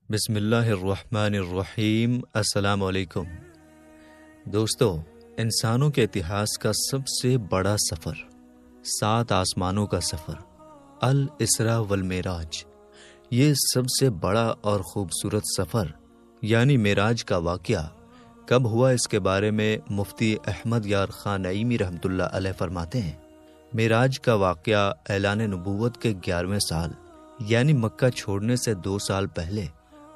بسم اللہ الرحمن الرحیم۔ السلام علیکم دوستو، انسانوں کے اتہاس کا سب سے بڑا سفر، 7 آسمانوں کا سفر، الاسراء والمعراج، یہ سب سے بڑا اور خوبصورت سفر یعنی معراج کا واقعہ کب ہوا، اس کے بارے میں مفتی احمد یار خان نعیمی رحمۃ اللہ علیہ فرماتے ہیں، معراج کا واقعہ اعلان نبوت کے 11ویں سال یعنی مکہ چھوڑنے سے 2 سال پہلے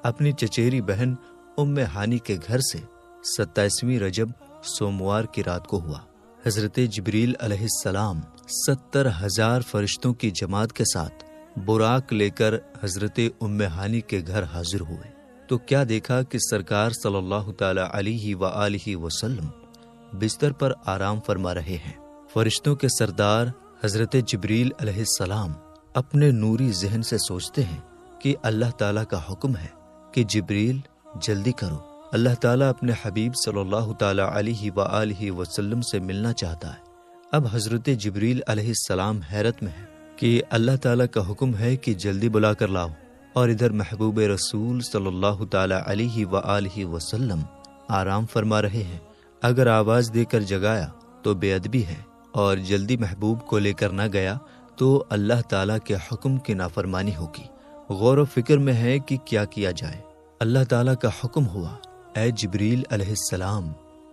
اپنی چچیری بہن ام ہانی کے گھر سے 27ویں رجب سوموار کی رات کو ہوا۔ حضرت جبریل علیہ السلام 70,000 فرشتوں کی جماعت کے ساتھ براق لے کر حضرت ام ہانی کے گھر حاضر ہوئے تو کیا دیکھا کہ سرکار صلی اللہ تعالی علیہ وآلہ وسلم بستر پر آرام فرما رہے ہیں۔ فرشتوں کے سردار حضرت جبریل علیہ السلام اپنے نوری ذہن سے سوچتے ہیں کہ اللہ تعالیٰ کا حکم ہے کہ جبریل جلدی کرو، اللہ تعالیٰ اپنے حبیب صلی اللہ تعالیٰ علیہ وآلہ وسلم سے ملنا چاہتا ہے۔ اب حضرت جبریل علیہ السلام حیرت میں ہے کہ اللہ تعالیٰ کا حکم ہے کہ جلدی بلا کر لاؤ، اور ادھر محبوب رسول صلی اللہ تعالیٰ علیہ وآلہ وسلم آرام فرما رہے ہیں۔ اگر آواز دے کر جگایا تو بے ادبی ہے، اور جلدی محبوب کو لے کر نہ گیا تو اللہ تعالیٰ کے حکم کی نافرمانی ہوگی۔ غور و فکر میں ہے کہ کیا کیا جائے۔ اللہ تعالیٰ کا حکم ہوا، اے جبریل علیہ السلام،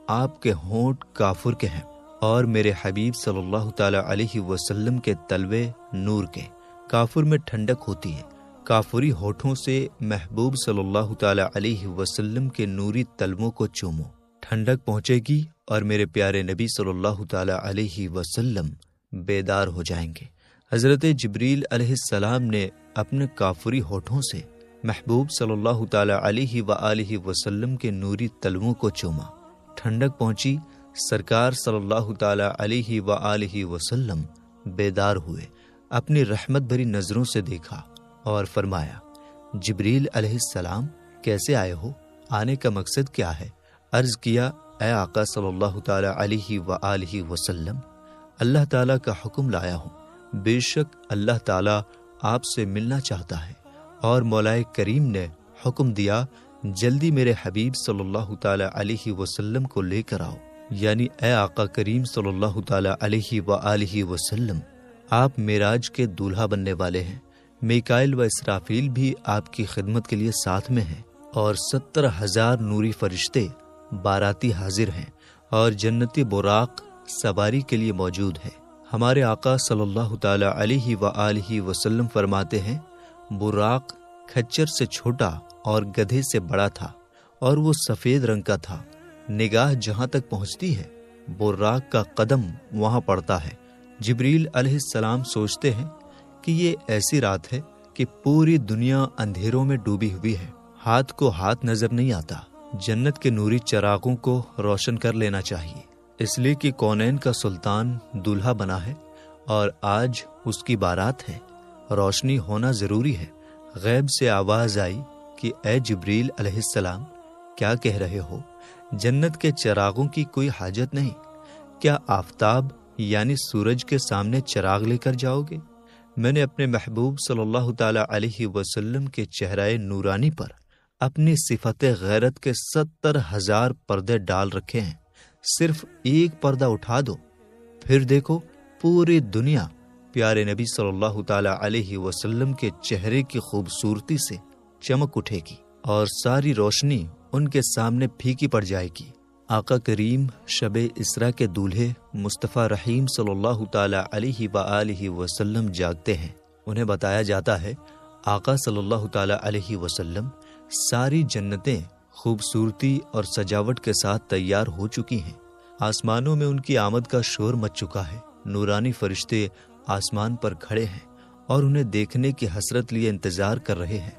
آپ کے ہونٹ کافر کے ہیں اور میرے حبیب صلی اللہ تعالیٰ علیہ وسلم کے تلوے نور کے۔ کافر میں ٹھنڈک ہوتی ہے، کافری ہونٹوں سے محبوب صلی اللہ تعالیٰ علیہ وسلم کے نوری تلووں کو چومو، ٹھنڈک پہنچے گی اور میرے پیارے نبی صلی اللہ تعالیٰ علیہ وسلم بیدار ہو جائیں گے۔ حضرت جبریل علیہ السلام نے اپنے کافری ہونٹوں سے محبوب صلی اللہ تعالیٰ علیہ وآلہ وسلم کے نوری تلووں کو چوما، ٹھنڈک پہنچی، سرکار صلی اللہ تعالیٰ علیہ وآلہ وسلم بیدار ہوئے، اپنی رحمت بھری نظروں سے دیکھا اور فرمایا، جبریل علیہ السلام کیسے آئے ہو؟ آنے کا مقصد کیا ہے؟ عرض کیا، اے آقا صلی اللہ تعالیٰ علیہ وآلہ وسلم، اللہ تعالیٰ کا حکم لایا ہوں، بے شک اللہ تعالیٰ آپ سے ملنا چاہتا ہے، اور مولا کریم نے حکم دیا جلدی میرے حبیب صلی اللہ تعالیٰ علیہ وسلم کو لے کر آؤ، یعنی اے آقا کریم صلی اللہ تعالیٰ علیہ وآلہ وسلم، آپ معراج کے دولہا بننے والے ہیں۔ میکائیل و اسرافیل بھی آپ کی خدمت کے لیے ساتھ میں ہیں، اور 70,000 نوری فرشتے باراتی حاضر ہیں، اور جنتی براق سواری کے لیے موجود ہے۔ ہمارے آقا صلی اللہ تعالیٰ علیہ وآلہ وسلم فرماتے ہیں، براق کھچر سے چھوٹا اور گدھے سے بڑا تھا، اور وہ سفید رنگ کا تھا، نگاہ جہاں تک پہنچتی ہے براق کا قدم وہاں پڑتا ہے۔ جبریل علیہ السلام سوچتے ہیں کہ یہ ایسی رات ہے کہ پوری دنیا اندھیروں میں ڈوبی ہوئی ہے، ہاتھ کو ہاتھ نظر نہیں آتا، جنت کے نوری چراغوں کو روشن کر لینا چاہیے، اس لیے کہ کونین کا سلطان دولہا بنا ہے اور آج اس کی بارات ہے، روشنی ہونا ضروری ہے۔ غیب سے آواز آئی کہ اے جبریل علیہ السلام، کیا کہہ رہے ہو؟ جنت کے چراغوں کی کوئی حاجت نہیں، کیا آفتاب یعنی سورج کے سامنے چراغ لے کر جاؤ گے؟ میں نے اپنے محبوب صلی اللہ تعالیٰ علیہ وسلم کے چہرہ نورانی پر اپنی صفت غیرت کے 70,000 پردے ڈال رکھے ہیں، صرف ایک پردہ اٹھا دو، پھر دیکھو پوری دنیا پیارے نبی صلی اللہ تعالیٰ علیہ وسلم کے چہرے کی خوبصورتی سے چمک اٹھے گی، اور ساری روشنی ان کے سامنے پھیکی پڑ جائے گی۔ آقا کریم شب اسراء کے دولہے مصطفیٰ رحیم صلی اللہ تعالیٰ علیہ وآلہ وسلم جاگتے ہیں، انہیں بتایا جاتا ہے آقا صلی اللہ تعالیٰ علیہ وسلم ساری جنتیں خوبصورتی اور سجاوٹ کے ساتھ تیار ہو چکی ہیں، آسمانوں میں ان کی آمد کا شور مچ چکا ہے، نورانی فرشتے آسمان پر کھڑے ہیں اور انہیں دیکھنے کی حسرت لیے انتظار کر رہے ہیں۔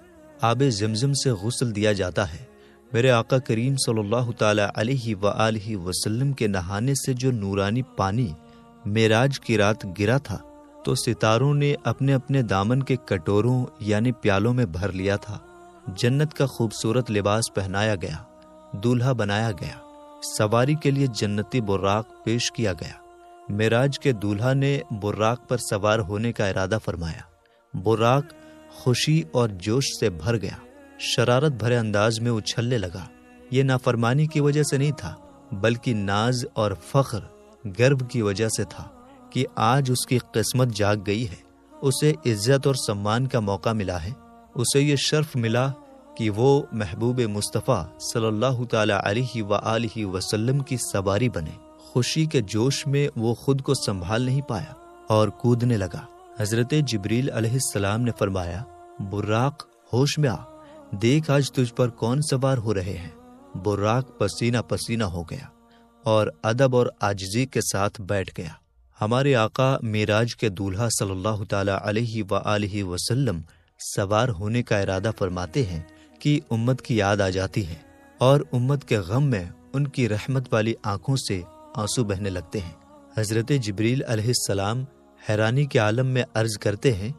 آب زمزم سے غسل دیا جاتا ہے۔ میرے آقا کریم صلی اللہ تعالیٰ علیہ وآلہ وسلم کے نہانے سے جو نورانی پانی معراج کی رات گرا تھا تو ستاروں نے اپنے اپنے دامن کے کٹوروں یعنی پیالوں میں بھر لیا تھا۔ جنت کا خوبصورت لباس پہنایا گیا، دولہا بنایا گیا، سواری کے لیے جنتی براق پیش کیا گیا۔ معراج کے دولہا نے براق پر سوار ہونے کا ارادہ فرمایا، براق خوشی اور جوش سے بھر گیا، شرارت بھرے انداز میں اچھلنے لگا۔ یہ نافرمانی کی وجہ سے نہیں تھا، بلکہ ناز اور فخر، گرو کی وجہ سے تھا کہ آج اس کی قسمت جاگ گئی ہے، اسے عزت اور سمان کا موقع ملا ہے، اسے یہ شرف ملا کہ وہ محبوب مصطفیٰ صلی اللہ تعالی علیہ وآلہ وسلم کی سواری بنے۔ خوشی کے جوش میں وہ خود کو سنبھال نہیں پایا اور کودنے لگا۔ حضرت جبریل علیہ السلام نے فرمایا، براق ہوش میں آ، دیکھ آج تجھ پر کون سوار ہو رہے ہیں۔ براق پسینہ پسینہ ہو گیا اور ادب اور عاجزی کے ساتھ بیٹھ گیا۔ ہمارے آقا معراج کے دولہا صلی اللہ تعالی علیہ وآلہ وسلم سوار ہونے کا ارادہ فرماتے ہیں کہ امت کی یاد آ جاتی ہے اور امت کے غم میں ان کی رحمت والی آنکھوں سے آنسو بہنے لگتے ہیں۔ حضرت جبریل علیہ السلام حیرانی کے عالم میں عرض کرتے ہیں،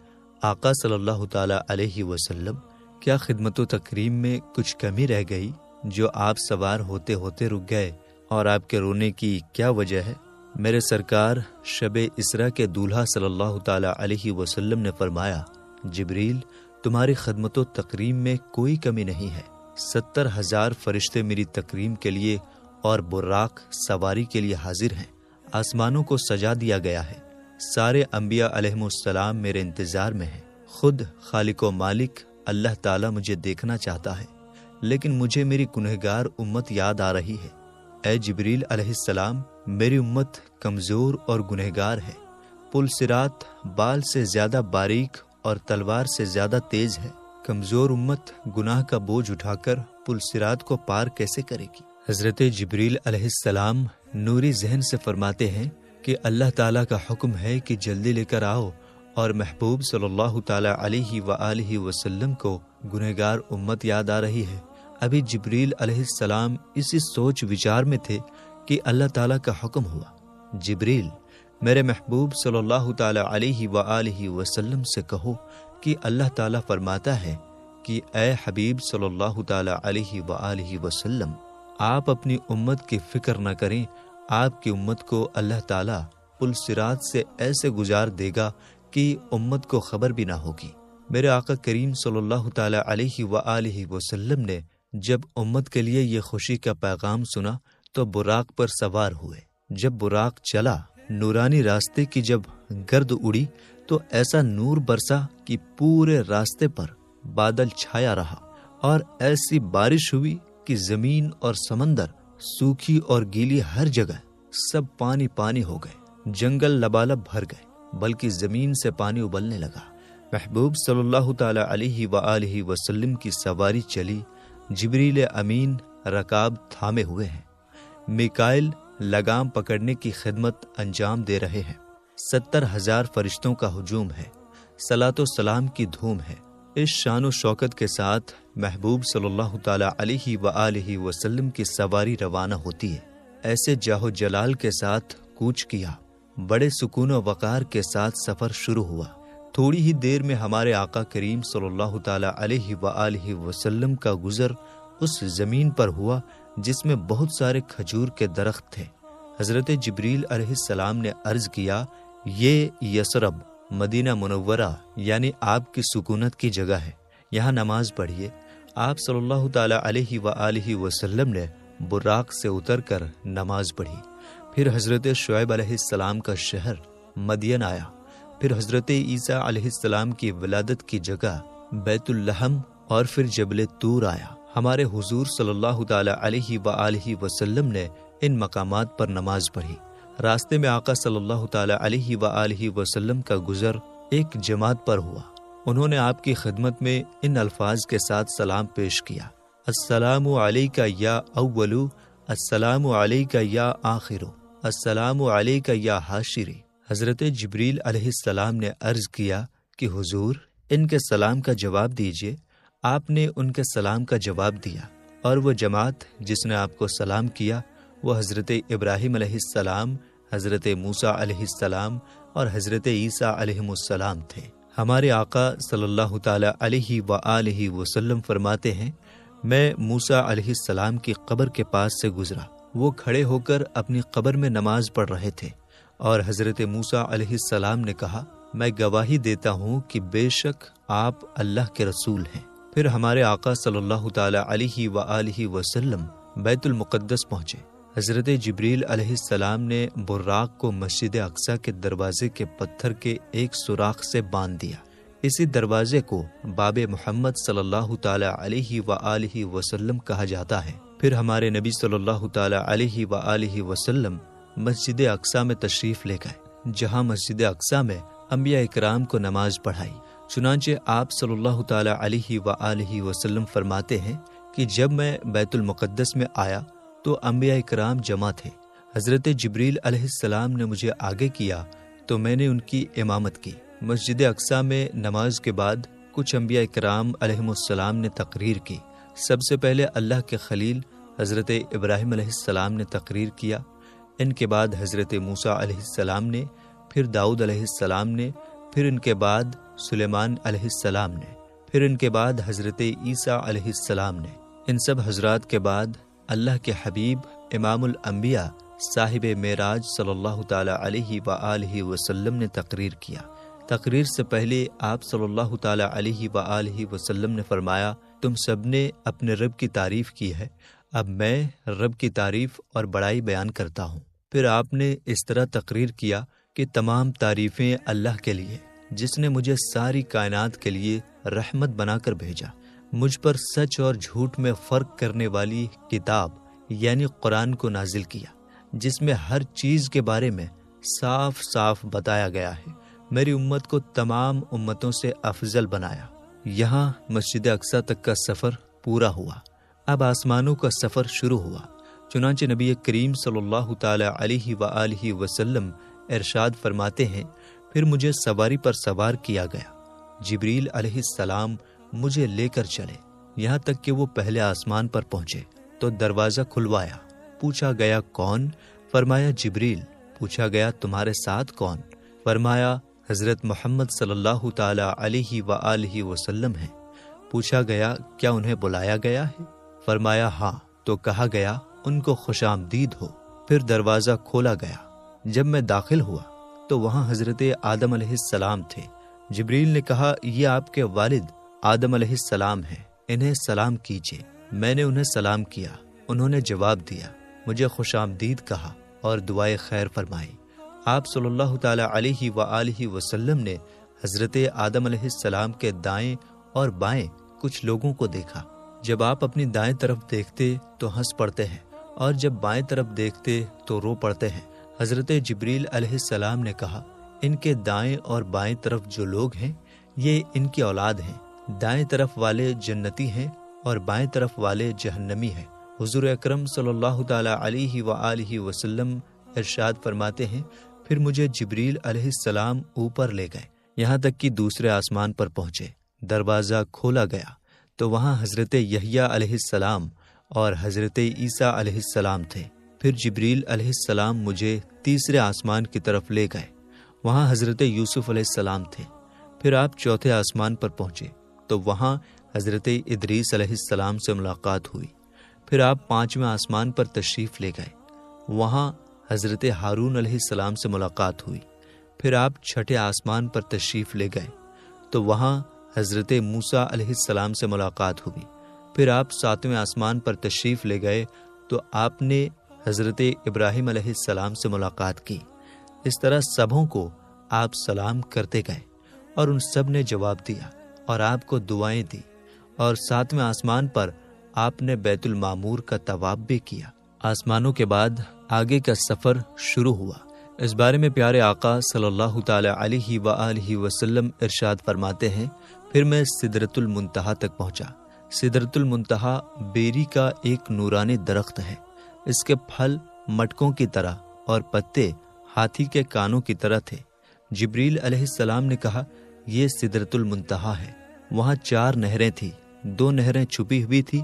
آقا صلی اللہ تعالی علیہ وسلم، کیا خدمت و تکریم میں کچھ کمی رہ گئی جو آپ سوار ہوتے ہوتے رک گئے، اور آپ کے رونے کی کیا وجہ ہے؟ میرے سرکار شب اسرا کے دولہا صلی اللہ تعالی علیہ وسلم نے فرمایا، جبریل، تمہاری خدمت و تکریم میں کوئی کمی نہیں ہے۔ 70,000 فرشتے میری تکریم کے لیے اور براق سواری کے لیے حاضر ہیں۔ آسمانوں کو سجا دیا گیا ہے، سارے انبیاء علیہم السلام میرے انتظار میں ہیں۔ خود خالق و مالک اللہ تعالیٰ مجھے دیکھنا چاہتا ہے، لیکن مجھے میری گنہگار امت یاد آ رہی ہے۔ اے جبریل علیہ السلام، میری امت کمزور اور گنہگار ہے۔ پل صراط بال سے زیادہ باریک اور تلوار سے زیادہ تیز ہے۔ کمزور امت گناہ کا بوجھ اٹھا کر پل صراط کو پار کیسے کرے گی؟ حضرت جبریل علیہ السلام نوری ذہن سے فرماتے ہیں کہ اللہ تعالیٰ کا حکم ہے کہ جلدی لے کر آؤ، اور محبوب صلی اللہ تعالی علیہ وآلہ وسلم کو گنہگار امت یاد آ رہی ہے۔ ابھی جبریل علیہ السلام اسی سوچ وچار میں تھے کہ اللہ تعالیٰ کا حکم ہوا، جبریل، میرے محبوب صلی اللہ تعالی علیہ وآلہ وسلم سے کہو کہ اللہ تعالیٰ فرماتا ہے کہ اے حبیب صلی اللہ تعالی علیہ وآلہ وسلم، آپ اپنی امت کی فکر نہ کریں، آپ کی امت کو اللہ تعالیٰ پل صراط سے ایسے گزار دے گا کہ امت کو خبر بھی نہ ہوگی۔ میرے آقا کریم صلی اللہ تعالی علیہ وآلہ وسلم نے جب امت کے لیے یہ خوشی کا پیغام سنا تو براق پر سوار ہوئے۔ جب براق چلا، نورانی راستے کی جب گرد اڑی تو ایسا نور برسا کہ پورے راستے پر بادل چھایا رہا، اور ایسی بارش ہوئی کہ زمین اور سمندر، سوکھی اور گیلی ہر جگہ سب پانی پانی ہو گئے۔ جنگل لبالب بھر گئے، بلکہ زمین سے پانی ابلنے لگا۔ محبوب صلی اللہ تعالی علیہ وآلہ وسلم کی سواری چلی۔ جبریل امین رکاب تھامے ہوئے ہیں، میکائل لگام پکڑنے کی خدمت انجام دے رہے ہیں۔ 70,000 فرشتوں کا ہجوم ہے، صلاۃ و سلام کی دھوم ہے۔ اس شان و شوکت کے ساتھ محبوب صلی اللہ تعالی علیہ وآلہ وسلم کی سواری روانہ ہوتی ہے۔ ایسے جاہ و جلال کے ساتھ کوچ کیا، بڑے سکون و وقار کے ساتھ سفر شروع ہوا۔ تھوڑی ہی دیر میں ہمارے آقا کریم صلی اللہ تعالی علیہ وآلہ وسلم کا گزر اس زمین پر ہوا جس میں بہت سارے کھجور کے درخت تھے۔ حضرت جبریل علیہ السلام نے عرض کیا، یہ یثرب مدینہ منورہ یعنی آپ کی سکونت کی جگہ ہے، یہاں نماز پڑھیے۔ آپ صلی اللہ تعالی علیہ وآلہ وسلم نے براق سے اتر کر نماز پڑھی۔ پھر حضرت شعیب علیہ السلام کا شہر مدین آیا، پھر حضرت عیسیٰ علیہ السلام کی ولادت کی جگہ بیت اللحم، اور پھر جبل طور آیا۔ ہمارے حضور صلی اللہ تعالی علیہ وآلہ وسلم نے ان مقامات پر نماز پڑھی۔ راستے میں آقا صلی اللہ تعالی علیہ وآلہ وسلم کا گزر ایک جماعت پر ہوا۔ انہوں نے آپ کی خدمت میں ان الفاظ کے ساتھ سلام پیش کیا، السلام علیکہ یا اولو، السلام علیکہ یا آخرو، السلام علیکہ یا حاشری۔ حضرت جبریل علیہ السلام نے عرض کیا کہ حضور، ان کے سلام کا جواب دیجئے۔ آپ نے ان کے سلام کا جواب دیا، اور وہ جماعت جس نے آپ کو سلام کیا وہ حضرت ابراہیم علیہ السلام، حضرت موسیٰ علیہ السلام اور حضرت عیسیٰ علیہ السلام تھے۔ ہمارے آقا صلی اللہ تعالی علیہ وآلہ وسلم فرماتے ہیں، میں موسیٰ علیہ السلام کی قبر کے پاس سے گزرا، وہ کھڑے ہو کر اپنی قبر میں نماز پڑھ رہے تھے، اور حضرت موسیٰ علیہ السلام نے کہا، میں گواہی دیتا ہوں کہ بے شک آپ اللہ کے رسول ہیں۔ پھر ہمارے آقا صلی اللہ تعالی علیہ وآلہ وسلم بیت المقدس پہنچے۔ حضرت جبریل علیہ السلام نے براق کو مسجد اقصی کے دروازے کے پتھر کے ایک سوراخ سے باندھ دیا۔ اسی دروازے کو باب محمد صلی اللہ تعالی علیہ وآلہ وسلم کہا جاتا ہے۔ پھر ہمارے نبی صلی اللہ تعالی علیہ وآلہ وسلم مسجد اقصی میں تشریف لے گئے، جہاں مسجد اقصی میں انبیاء اکرام کو نماز پڑھائی۔ چنانچہ آپ صلی اللہ تعالی علیہ وآلہ وسلم فرماتے ہیں کہ جب میں بیت المقدس میں آیا تو انبیاء اکرام جمع تھے۔ حضرت جبریل علیہ السلام نے مجھے آگے کیا تو میں نے ان کی امامت کی۔ مسجد اقصی میں نماز کے بعد کچھ انبیاء اکرام علیہم السلام نے تقریر کی۔ سب سے پہلے اللہ کے خلیل حضرت ابراہیم علیہ السلام نے تقریر کیا، ان کے بعد حضرت موسیٰ علیہ السلام نے، پھر داؤد علیہ السلام نے، پھر ان کے بعد سلیمان علیہ السلام نے، پھر ان کے بعد حضرت عیسیٰ علیہ السلام نے۔ ان سب حضرات کے بعد اللہ کے حبیب امام الانبیاء صاحب معراج صلی اللہ تعالی علیہ وآلہ وسلم نے تقریر کیا۔ تقریر سے پہلے آپ صلی اللہ تعالی علیہ وآلہ وسلم نے فرمایا، تم سب نے اپنے رب کی تعریف کی ہے، اب میں رب کی تعریف اور بڑائی بیان کرتا ہوں۔ پھر آپ نے اس طرح تقریر کیا کہ تمام تعریفیں اللہ کے لیے، جس نے مجھے ساری کائنات کے لیے رحمت بنا کر بھیجا، مجھ پر سچ اور جھوٹ میں فرق کرنے والی کتاب یعنی قرآن کو نازل کیا، جس میں ہر چیز کے بارے میں صاف صاف بتایا گیا ہے، میری امت کو تمام امتوں سے افضل بنایا۔ یہاں مسجد اقصی تک کا سفر پورا ہوا، اب آسمانوں کا سفر شروع ہوا۔ چنانچہ نبی کریم صلی اللہ تعالی علیہ وآلہ وسلم ارشاد فرماتے ہیں، پھر مجھے سواری پر سوار کیا گیا، جبریل علیہ السلام مجھے لے کر چلے، یہاں تک کہ وہ پہلے آسمان پر پہنچے تو دروازہ کھلوایا۔ پوچھا گیا کون؟ فرمایا جبریل۔ پوچھا گیا تمہارے ساتھ کون؟ فرمایا حضرت محمد صلی اللہ تعالی علیہ وآلہ وسلم ہیں۔ پوچھا گیا کیا انہیں بلایا گیا ہے؟ فرمایا ہاں۔ تو کہا گیا ان کو خوش آمدید ہو۔ پھر دروازہ کھولا گیا۔ جب میں داخل ہوا تو وہاں حضرت آدم علیہ السلام تھے۔ جبریل نے کہا یہ آپ کے والد آدم علیہ السلام ہیں، انہیں سلام کیجیے۔ میں نے انہیں سلام کیا، انہوں نے جواب دیا، مجھے خوش آمدید کہا اور دعائے خیر فرمائی۔ آپ صلی اللہ تعالی علیہ وآلہ وسلم نے حضرت آدم علیہ السلام کے دائیں اور بائیں کچھ لوگوں کو دیکھا۔ جب آپ اپنی دائیں طرف دیکھتے تو ہنس پڑتے ہیں اور جب بائیں طرف دیکھتے تو رو پڑتے ہیں۔ حضرت جبریل علیہ السلام نے کہا، ان کے دائیں اور بائیں طرف جو لوگ ہیں یہ ان کی اولاد ہیں، دائیں طرف والے جنتی ہیں اور بائیں طرف والے جہنمی ہیں۔ حضور اکرم صلی اللہ تعالی علیہ وآلہ وسلم ارشاد فرماتے ہیں، پھر مجھے جبریل علیہ السلام اوپر لے گئے، یہاں تک کہ دوسرے آسمان پر پہنچے۔ دروازہ کھولا گیا تو وہاں حضرت یحییٰ علیہ السلام اور حضرت عیسیٰ علیہ السلام تھے۔ پھر جبریل علیہ السلام مجھے تیسرے آسمان کی طرف لے گئے، وہاں حضرت یوسف علیہ السلام تھے۔ پھر آپ چوتھے آسمان پر پہنچے تو وہاں حضرت ادریس علیہ السلام سے ملاقات ہوئی۔ پھر آپ پانچویں آسمان پر تشریف لے گئے، وہاں حضرت ہارون علیہ السلام سے ملاقات ہوئی۔ پھر آپ چھٹے آسمان پر تشریف لے گئے تو وہاں حضرت موسیٰ علیہ السلام سے ملاقات ہوئی۔ پھر آپ ساتویں آسمان پر تشریف لے گئے تو آپ نے حضرت ابراہیم علیہ السلام سے ملاقات کی۔ اس طرح سبوں کو آپ سلام کرتے گئے اور ان سب نے جواب دیا اور آپ کو دعائیں دی، اور ساتویں آسمان پر آپ نے بیت المعمور کا طواف بھی کیا۔ آسمانوں کے بعد آگے کا سفر شروع ہوا۔ اس بارے میں پیارے آقا صلی اللہ تعالی علیہ وآلہ وسلم ارشاد فرماتے ہیں، پھر میں سدرۃ المنتہا تک پہنچا۔ سدرۃ المنتہا بیری کا ایک نورانی درخت ہے، اس کے پھل مٹکوں کی طرح اور پتے ہاتھی کے کانوں کی طرح تھے۔ جبریل علیہ السلام نے کہا، یہ سدرۃ المنتہا ہے۔ وہاں 4 نہریں تھیں، 2 نہریں چھپی ہوئی تھی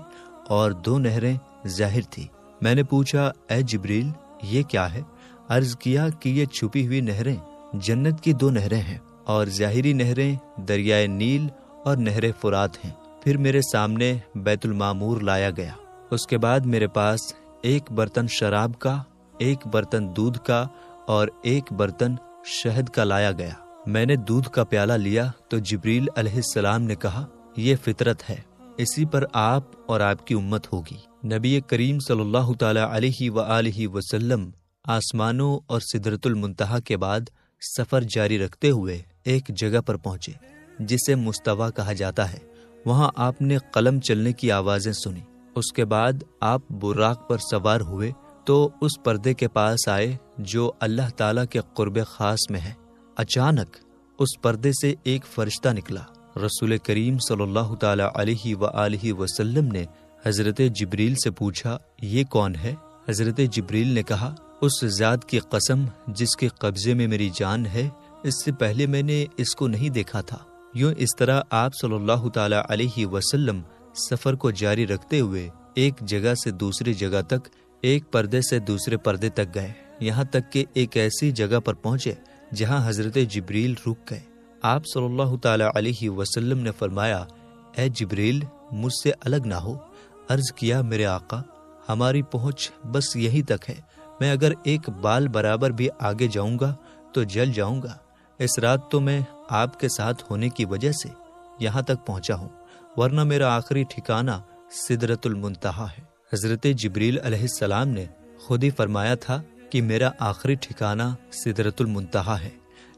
اور 2 نہریں ظاہر تھی۔ میں نے پوچھا، اے جبریل یہ کیا ہے؟ عرض کیا کہ یہ چھپی ہوئی نہریں جنت کی 2 نہریں ہیں اور ظاہری نہریں دریائے نیل اور نہر فرات ہیں۔ پھر میرے سامنے بیت المعمور لایا گیا۔ اس کے بعد میرے پاس 1 برتن شراب کا، 1 برتن دودھ کا اور 1 برتن شہد کا لایا گیا۔ میں نے دودھ کا پیالہ لیا تو جبریل علیہ السلام نے کہا، یہ فطرت ہے، اسی پر آپ اور آپ کی امت ہوگی۔ نبی کریم صلی اللہ تعالی علیہ وآلہ وسلم آسمانوں اور سدرۃ المنتہا کے بعد سفر جاری رکھتے ہوئے ایک جگہ پر پہنچے جسے مستویٰ کہا جاتا ہے۔ وہاں آپ نے قلم چلنے کی آوازیں سنی۔ اس کے بعد آپ براق پر سوار ہوئے تو اس پردے کے پاس آئے جو اللہ تعالیٰ کے قرب خاص میں ہے۔ اچانک اس پردے سے ایک فرشتہ نکلا۔ رسول کریم صلی اللہ تعالی علیہ وآلہ وسلم نے حضرت جبریل سے پوچھا، یہ کون ہے؟ حضرت جبریل نے کہا، اس ذات کی قسم جس کے قبضے میں میری جان ہے، اس سے پہلے میں نے اس کو نہیں دیکھا تھا۔ یوں اس طرح آپ صلی اللہ تعالی علیہ وسلم سفر کو جاری رکھتے ہوئے ایک جگہ سے دوسری جگہ تک، ایک پردے سے دوسرے پردے تک گئے، یہاں تک کہ ایک ایسی جگہ پر پہنچے جہاں حضرت جبریل رک گئے۔ آپ صلی اللہ تعالی علیہ وسلم نے فرمایا، اے جبریل، مجھ سے الگ نہ ہو۔ عرض کیا، میرے آقا، ہماری پہنچ بس یہی تک ہے، میں اگر ایک بال برابر بھی آگے جاؤں گا تو جل جاؤں گا۔ اس رات تو میں آپ کے ساتھ ہونے کی وجہ سے یہاں تک پہنچا ہوں، ورنہ میرا آخری ٹھکانہ سدرۃ المنتہا ہے۔ حضرت جبریل علیہ السلام نے خود ہی فرمایا تھا کہ میرا آخری ٹھکانہ سدرۃ المنتہا ہے،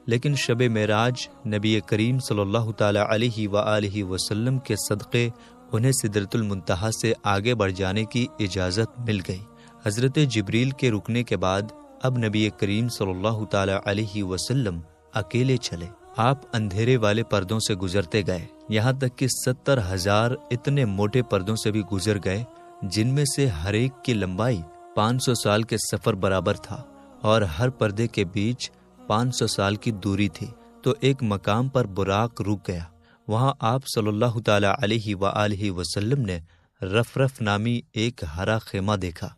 لیکن شب معراج نبی کریم صلی اللہ تعالی علیہ وآلہ وسلم کے صدقے انہیں سدرۃ المنتہا سے آگے بڑھ جانے کی اجازت مل گئی۔ حضرت جبریل کے رکنے کے بعد اب نبی کریم صلی اللہ تعالی علیہ وسلم اکیلے چلے۔ آپ اندھیرے والے پردوں سے گزرتے گئے، یہاں تک کہ 70,000 اتنے موٹے پردوں سے بھی گزر گئے، جن میں سے ہر ایک کی لمبائی 500 سال کے سفر برابر تھا، اور ہر پردے کے بیچ 500 سال کی دوری تھی۔ تو ایک مقام پر براق رک گیا۔ وہاں آپ صلی اللہ تعالی علیہ وآلہ وسلم نے رفرف نامی ایک ہرا خیمہ دیکھا،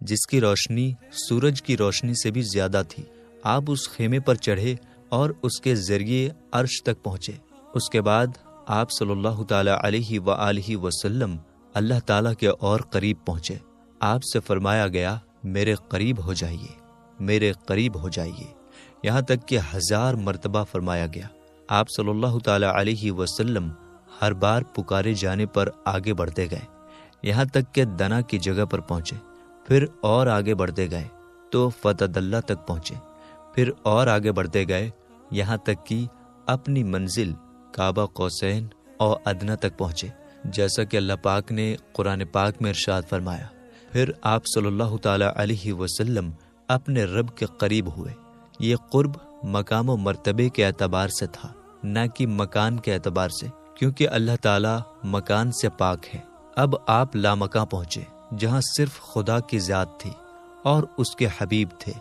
جس کی روشنی سورج کی روشنی سے بھی زیادہ تھی۔ آپ اس خیمے پر چڑھے اور اس کے ذریعے عرش تک پہنچے۔ اس کے بعد آپ صلی اللہ تعالی علیہ وآلہ وسلم اللہ تعالیٰ کے اور قریب پہنچے۔ آپ سے فرمایا گیا، میرے قریب ہو جائیے، میرے قریب ہو جائیے، یہاں تک کہ 1000 مرتبہ فرمایا گیا۔ آپ صلی اللہ تعالی علیہ وسلم ہر بار پکارے جانے پر آگے بڑھتے گئے، یہاں تک کہ دنا کی جگہ پر پہنچے، پھر اور آگے بڑھتے گئے تو فتح اللہ تک پہنچے، پھر اور آگے بڑھتے گئے یہاں تک کہ اپنی منزل کعبہ قوسین اور ادنیٰ تک پہنچے، جیسا کہ اللہ پاک نے قرآن پاک میں ارشاد فرمایا۔ پھر آپ صلی اللہ تعالی علیہ وسلم اپنے رب کے قریب ہوئے۔ یہ قرب مقام و مرتبے کے اعتبار سے تھا، نہ کہ مکان کے اعتبار سے، کیونکہ اللہ تعالی مکان سے پاک ہے۔ اب آپ لامکاں پہنچے، جہاں صرف خدا کی ذات تھی اور اس کے حبیب تھے۔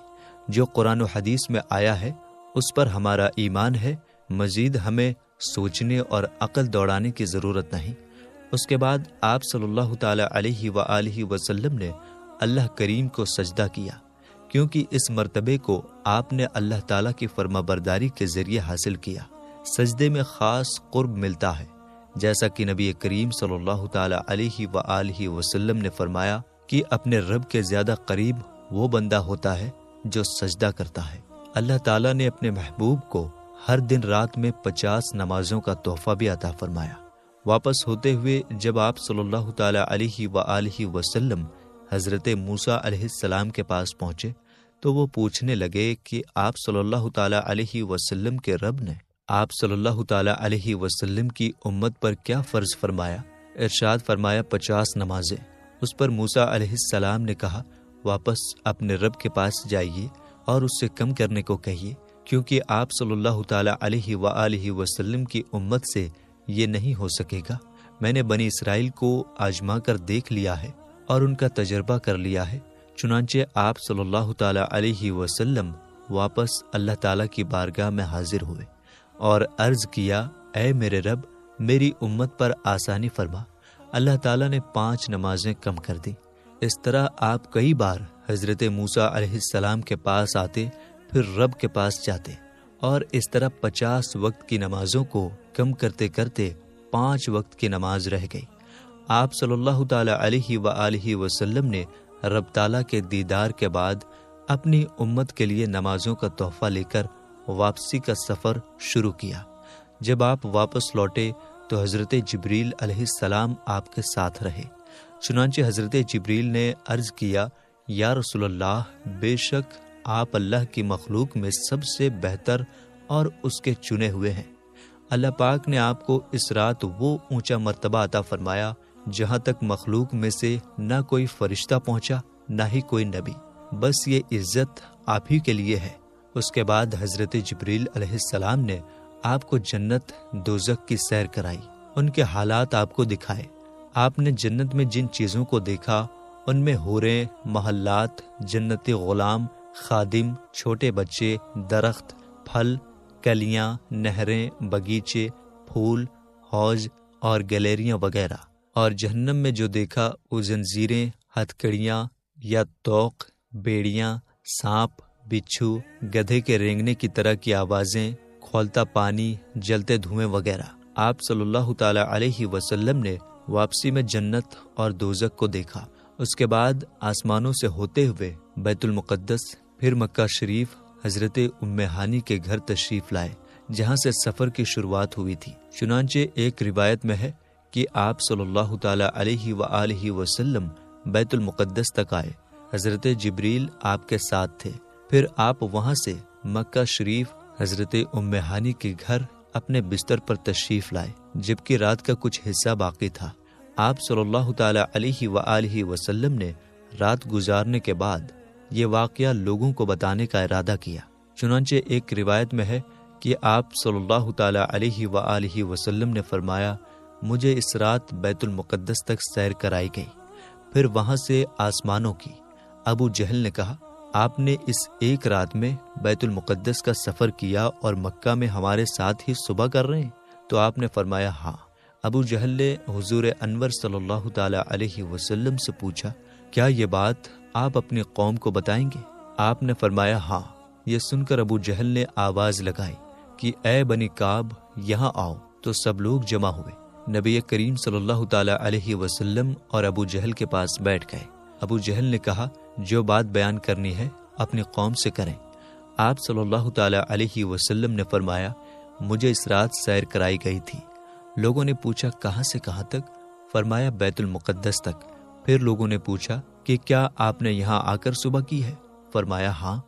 جو قرآن و حدیث میں آیا ہے اس پر ہمارا ایمان ہے، مزید ہمیں سوچنے اور عقل دوڑانے کی ضرورت نہیں۔ اس کے بعد آپ صلی اللہ تعالی علیہ وآلہ وسلم نے اللہ کریم کو سجدہ کیا، کیونکہ اس مرتبے کو آپ نے اللہ تعالیٰ کی فرما برداری کے ذریعے حاصل کیا۔ سجدے میں خاص قرب ملتا ہے، جیسا کہ نبی کریم صلی اللہ تعالی علیہ وآلہ وسلم نے فرمایا کہ اپنے رب کے زیادہ قریب وہ بندہ ہوتا ہے جو سجدہ کرتا ہے۔ اللہ تعالیٰ نے اپنے محبوب کو ہر دن رات میں 50 نمازوں کا تحفہ بھی عطا فرمایا۔ واپس ہوتے ہوئے جب آپ صلی اللہ تعالی علیہ وآلہ وسلم حضرت موسیٰ علیہ السلام کے پاس پہنچے تو وہ پوچھنے لگے کہ آپ صلی اللہ تعالی علیہ وسلم کے رب نے آپ صلی اللہ تعالی علیہ وسلم کی امت پر کیا فرض فرمایا؟ ارشاد فرمایا 50 نمازیں۔ اس پر موسیٰ علیہ السلام نے کہا، واپس اپنے رب کے پاس جائیے اور اس سے کم کرنے کو کہیے، کیونکہ آپ صلی اللہ تعالی علیہ وآلہ وسلم کی امت سے یہ نہیں ہو سکے گا۔ میں نے بنی اسرائیل کو آزما کر دیکھ لیا ہے اور ان کا تجربہ کر لیا ہے۔ چنانچہ آپ صلی اللہ تعالی علیہ وسلم واپس اللہ تعالیٰ کی بارگاہ میں حاضر ہوئے اور عرض کیا، اے میرے رب، میری امت پر آسانی فرما۔ اللہ تعالیٰ نے 5 نمازیں کم کر دی۔ اس طرح آپ کئی بار حضرت موسیٰ علیہ السلام کے پاس آتے، پھر رب کے پاس جاتے، اور اس طرح 50 وقت کی نمازوں کو کم کرتے کرتے 5 وقت کی نماز رہ گئی۔ آپ صلی اللہ تعالی علیہ وآلہ وسلم نے رب تعالیٰ کے دیدار کے بعد اپنی امت کے لیے نمازوں کا تحفہ لے کر واپسی کا سفر شروع کیا۔ جب آپ واپس لوٹے تو حضرت جبریل علیہ السلام آپ کے ساتھ رہے۔ چنانچہ حضرت جبریل نے عرض کیا، یا رسول اللہ، بے شک آپ اللہ کی مخلوق میں سب سے بہتر اور اس کے چنے ہوئے ہیں۔ اللہ پاک نے آپ کو اس رات وہ اونچا مرتبہ عطا فرمایا جہاں تک مخلوق میں سے نہ کوئی فرشتہ پہنچا نہ ہی کوئی نبی، بس یہ عزت آپ ہی کے لیے ہے۔ اس کے بعد حضرت جبریل علیہ السلام نے آپ کو جنت دوزخ کی سیر کرائی، ان کے حالات آپ کو دکھائے۔ آپ نے جنت میں جن چیزوں کو دیکھا ان میں حوریں، محلات، جنتی غلام، خادم، چھوٹے بچے، درخت، پھل، کلیاں، نہریں، باغیچے، پھول، حوض اور گیلریاں وغیرہ۔ اور جہنم میں جو دیکھا وہ زنجیریں، ہتھکڑیاں یا توق، بیڑیاں، سانپ، بچھو، گدھے کے رینگنے کی طرح کی آوازیں، کھولتا پانی، جلتے دھوئیں وغیرہ۔ آپ صلی اللہ تعالی علیہ وسلم نے واپسی میں جنت اور دوزخ کو دیکھا۔ اس کے بعد آسمانوں سے ہوتے ہوئے بیت المقدس، پھر مکہ شریف، حضرت ام ہانی کے گھر تشریف لائے جہاں سے سفر کی شروعات ہوئی تھی۔ چنانچہ ایک روایت میں ہے کہ آپ صلی اللہ تعالی علیہ وآلہ وسلم بیت المقدس تک آئے، حضرت جبریل آپ کے ساتھ تھے۔ پھر آپ وہاں سے مکہ شریف حضرت ام ہانی کے گھر اپنے بستر پر تشریف لائے، جبکہ رات کا کچھ حصہ باقی تھا۔ آپ صلی اللہ تعالی علیہ وآلہ وسلم نے رات گزارنے کے بعد یہ واقعہ لوگوں کو بتانے کا ارادہ کیا۔ چنانچہ ایک روایت میں ہے کہ آپ صلی اللہ تعالی علیہ وآلہ وسلم نے فرمایا، مجھے اس رات بیت المقدس تک سیر کرائی گئی، پھر وہاں سے آسمانوں کی۔ ابو جہل نے کہا، آپ نے اس ایک رات میں بیت المقدس کا سفر کیا اور مکہ میں ہمارے ساتھ ہی صبح کر رہے ہیں؟ تو آپ نے فرمایا، ہاں۔ ابو جہل نے حضور انور صلی اللہ تعالی علیہ وسلم سے پوچھا، کیا یہ بات آپ اپنی قوم کو بتائیں گے؟ آپ نے فرمایا، ہاں۔ یہ سن کر ابو جہل نے آواز لگائی کہ اے بنی کعب، یہاں آؤ، تو سب لوگ جمع ہوئے۔ نبی کریم صلی اللہ تعالی علیہ وسلم اور ابو جہل کے پاس بیٹھ گئے۔ ابو جہل نے کہا، جو بات بیان کرنی ہے اپنی قوم سے کریں۔ آپ صلی اللہ تعالی علیہ وسلم نے فرمایا، مجھے اس رات سیر کرائی گئی تھی۔ لوگوں نے پوچھا، کہاں سے کہاں تک؟ فرمایا، بیت المقدس تک۔ پھر لوگوں نے پوچھا کہ کیا آپ نے یہاں آ کر صبح کی ہے؟ فرمایا، ہاں۔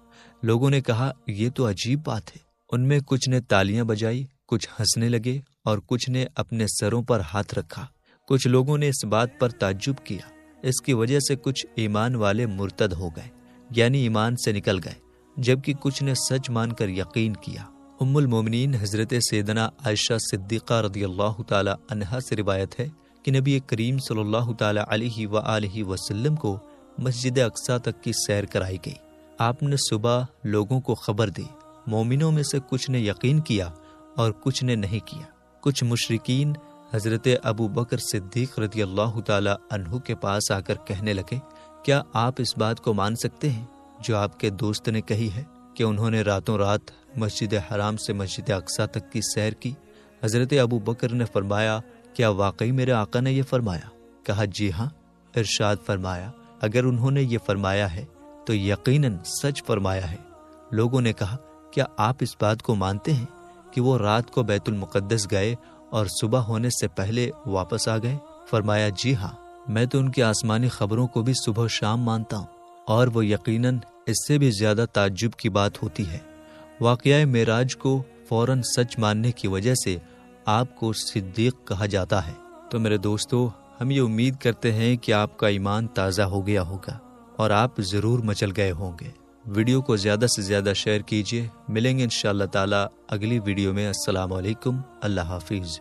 لوگوں نے کہا، یہ تو عجیب بات ہے۔ ان میں کچھ نے تالیاں بجائی، کچھ ہنسنے لگے اور کچھ نے اپنے سروں پر ہاتھ رکھا۔ کچھ لوگوں نے اس بات پر تعجب کیا۔ اس کی وجہ سے کچھ ایمان والے مرتد ہو گئے، یعنی ایمان سے نکل گئے، جبکہ کچھ نے سچ مان کر یقین کیا۔ ام المومنین حضرت سیدنا عائشہ صدیقہ رضی اللہ تعالی عنہا سے روایت ہے کہ نبی کریم صلی اللہ تعالی علیہ وآلہ وسلم کو مسجد اقصیٰ تک کی سیر کرائی گئی۔ آپ نے صبح لوگوں کو خبر دی۔ مومنوں میں سے کچھ نے یقین کیا اور کچھ نے نہیں کیا۔ کچھ مشرکین حضرت ابو بکر صدیق رضی اللہ تعالی عنہ کے پاس آ کر کہنے لگے، کیا آپ اس بات کو مان سکتے ہیں جو آپ کے دوست نے کہی ہے کہ انہوں نے راتوں رات مسجد حرام سے مسجد اقصیٰ تک کی سیر کی؟ حضرت ابو بکر نے فرمایا، کیا واقعی میرے آقا نے یہ فرمایا؟ کہا، جی ہاں۔ ارشاد فرمایا، اگر انہوں نے یہ فرمایا ہے تو یقیناً سچ فرمایا ہے۔ لوگوں نے کہا، کیا آپ اس بات کو مانتے ہیں کہ وہ رات کو بیت المقدس گئے اور صبح ہونے سے پہلے واپس آ گئے؟ فرمایا، جی ہاں، میں تو ان کی آسمانی خبروں کو بھی صبح و شام مانتا ہوں، اور وہ یقیناً اس سے بھی زیادہ تعجب کی بات ہوتی ہے۔ واقعہ معراج کو فوراً سچ ماننے کی وجہ سے آپ کو صدیق کہا جاتا ہے۔ تو میرے دوستو، ہم یہ امید کرتے ہیں کہ آپ کا ایمان تازہ ہو گیا ہوگا اور آپ ضرور مچل گئے ہوں گے۔ ویڈیو کو زیادہ سے زیادہ شیئر کیجیے۔ ملیں گے انشاءاللہ تعالی اگلی ویڈیو میں۔ السلام علیکم، اللہ حافظ۔